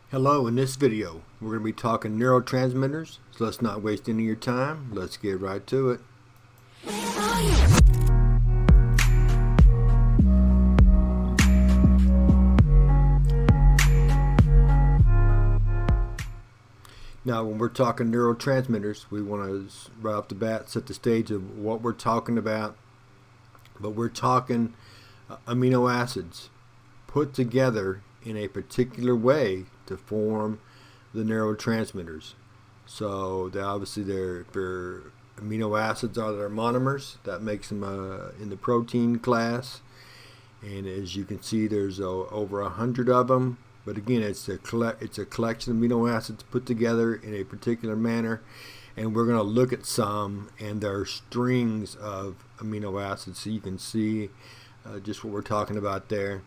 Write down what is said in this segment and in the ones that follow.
Hello, in this video we're going to be talking neurotransmitters, so let's not waste any of your time. Let's get right to it. Now when we're talking neurotransmitters, we want to right off the bat set the stage of what we're talking about. But we're talking amino acids put together in a particular way to form the neurotransmitters. So obviously their amino acids are their monomers. That makes them in the protein class. And as you can see, there's over 100 of them. But again, it's a collection of amino acids put together in a particular manner. And we're going to look at some, and there are strings of amino acids. So you can see just what we're talking about there.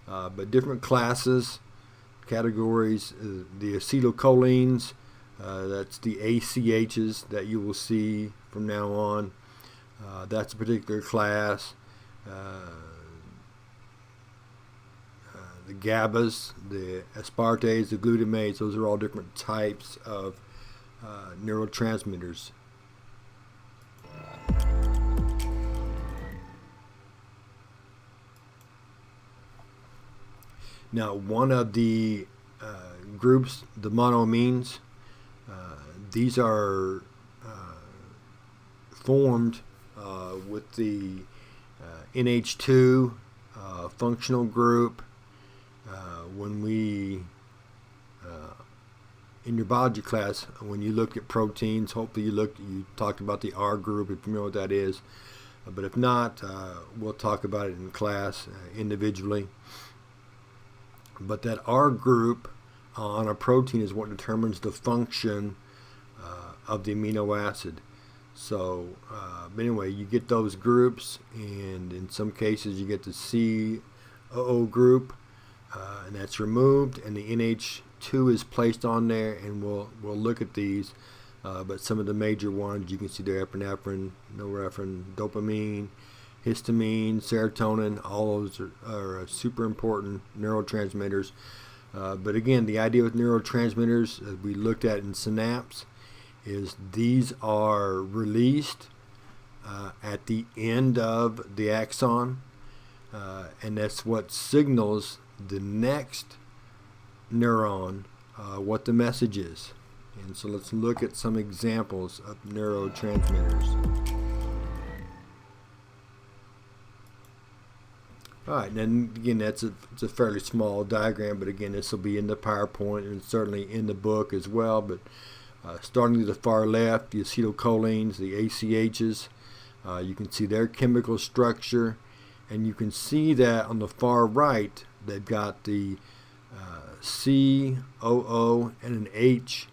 But different classes, categories, the acetylcholines, that's the ACHs that you will see from now on. That's a particular class. The GABAs, the aspartates, the glutamates, those are all different types of neurotransmitters. Now, one of the groups, the monoamines, these are formed with the NH2 functional group. When we, in your biology class, when you look at proteins, hopefully you talked about the R group, if you know what that is. But if not, we'll talk about it in class individually. But that R group on a protein is what determines the function of the amino acid. So anyway, you get those groups, and in some cases you get the COO group, and that's removed, and the NH2 is placed on there, and we'll look at these. But some of the major ones, you can see there: epinephrine, norepinephrine, dopamine, histamine, serotonin. All those are super important neurotransmitters. But again, the idea with neurotransmitters, as we looked at in synapse, is these are released at the end of the axon, and that's what signals the next neuron what the message is. And so let's look at some examples of neurotransmitters. Alright, and again, it's a fairly small diagram, but again, this will be in the PowerPoint and certainly in the book as well. But starting to the far left, the acetylcholines, the ACHs, you can see their chemical structure, and you can see that on the far right, they've got the COO and an H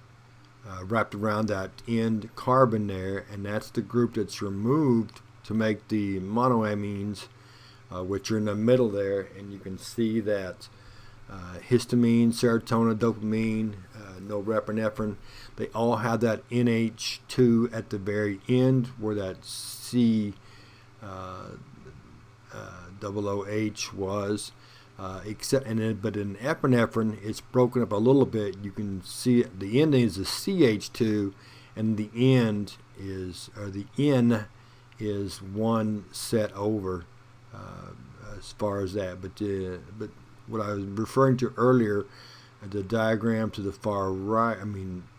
wrapped around that end carbon there, and that's the group that's removed to make the monoamines, which are in the middle there. And you can see that histamine, serotonin, dopamine, norepinephrine, they all have that NH2 at the very end where that C OOH was. But in epinephrine, it's broken up a little bit. You can see it, the end is a CH2, and the end is, or the N is one set over as far as that. But what I was referring to earlier, the diagram to the far right,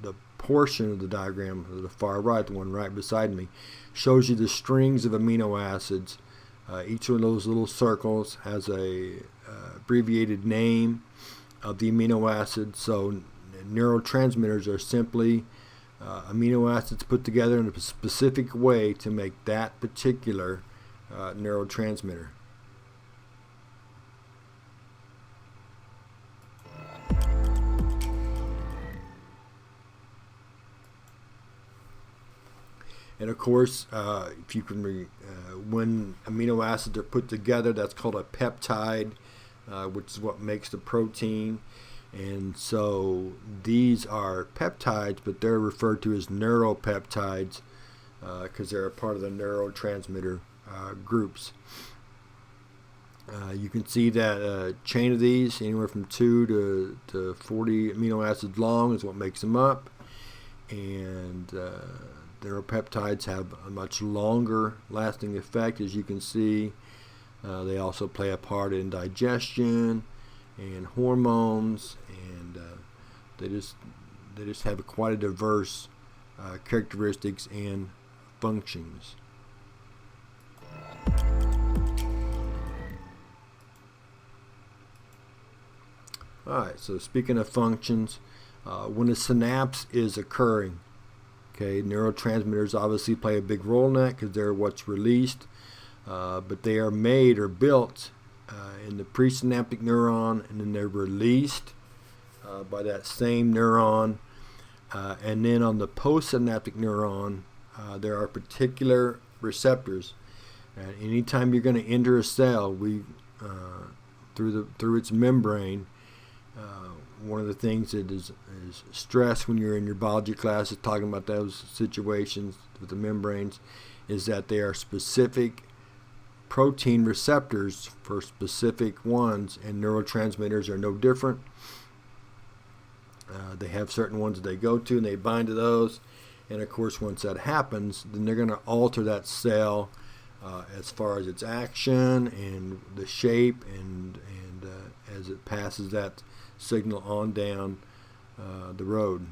the portion of the diagram to the far right, the one right beside me, shows you the strings of amino acids. Each one of those little circles has a abbreviated name of the amino acid. So neurotransmitters are simply amino acids put together in a specific way to make that particular neurotransmitter. And of course, if you can, when amino acids are put together, that's called a peptide, which is what makes the protein. And so these are peptides, but they're referred to as neuropeptides because they're a part of the neurotransmitter groups. You can see that a chain of these, anywhere from 2 to 40 amino acids long, is what makes them up. And neuropeptides have a much longer lasting effect, as you can see. They also play a part in digestion and hormones, and they just have quite a diverse characteristics and functions. Alright, so speaking of functions, when a synapse is occurring, okay, neurotransmitters obviously play a big role in that because they're what's released, but they are made or built in the presynaptic neuron, and then they're released by that same neuron, and then on the postsynaptic neuron there are particular receptors, and anytime you're going to enter a cell, through its membrane, one of the things that is stressed when you're in your biology classes talking about those situations with the membranes is that they are specific protein receptors for specific ones, and neurotransmitters are no different. They have certain ones that they go to and they bind to those, and of course once that happens, then they're going to alter that cell as far as its action and the shape, and as it passes that signal on down the road.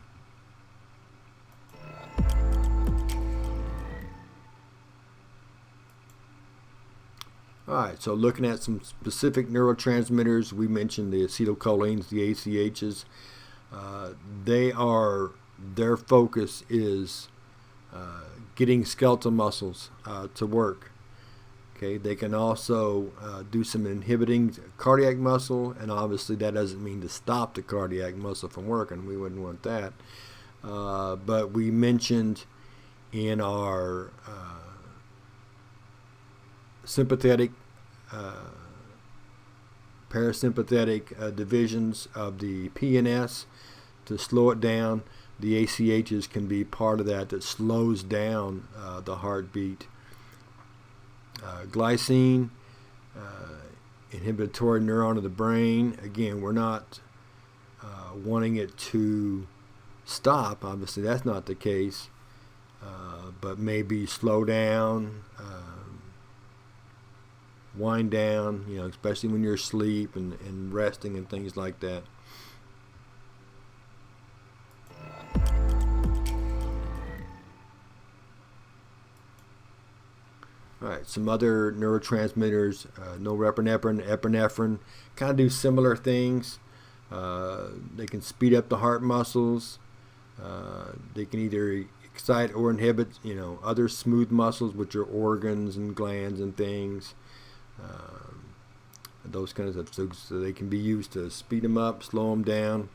Alright, so looking at some specific neurotransmitters, we mentioned the acetylcholines, the ACHs. Their focus is getting skeletal muscles to work. Okay, they can also do some inhibiting cardiac muscle, and obviously that doesn't mean to stop the cardiac muscle from working. We wouldn't want that. But we mentioned in our sympathetic, parasympathetic divisions of the PNS to slow it down. The ACHs can be part of that slows down the heartbeat. Glycine, inhibitory neuron of the brain. Again, we're not wanting it to stop. Obviously, that's not the case. But maybe slow down, wind down, especially when you're asleep and resting and things like that. Alright, some other neurotransmitters, norepinephrine, epinephrine, kind of do similar things. They can speed up the heart muscles. They can either excite or inhibit, other smooth muscles, which are organs and glands and things. Those kinds of stuff. So they can be used to speed them up, slow them down.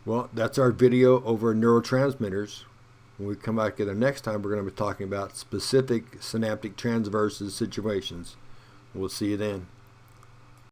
Well, that's our video over neurotransmitters. When we come back together next time, we're going to be talking about specific synaptic transverses situations. We'll see you then.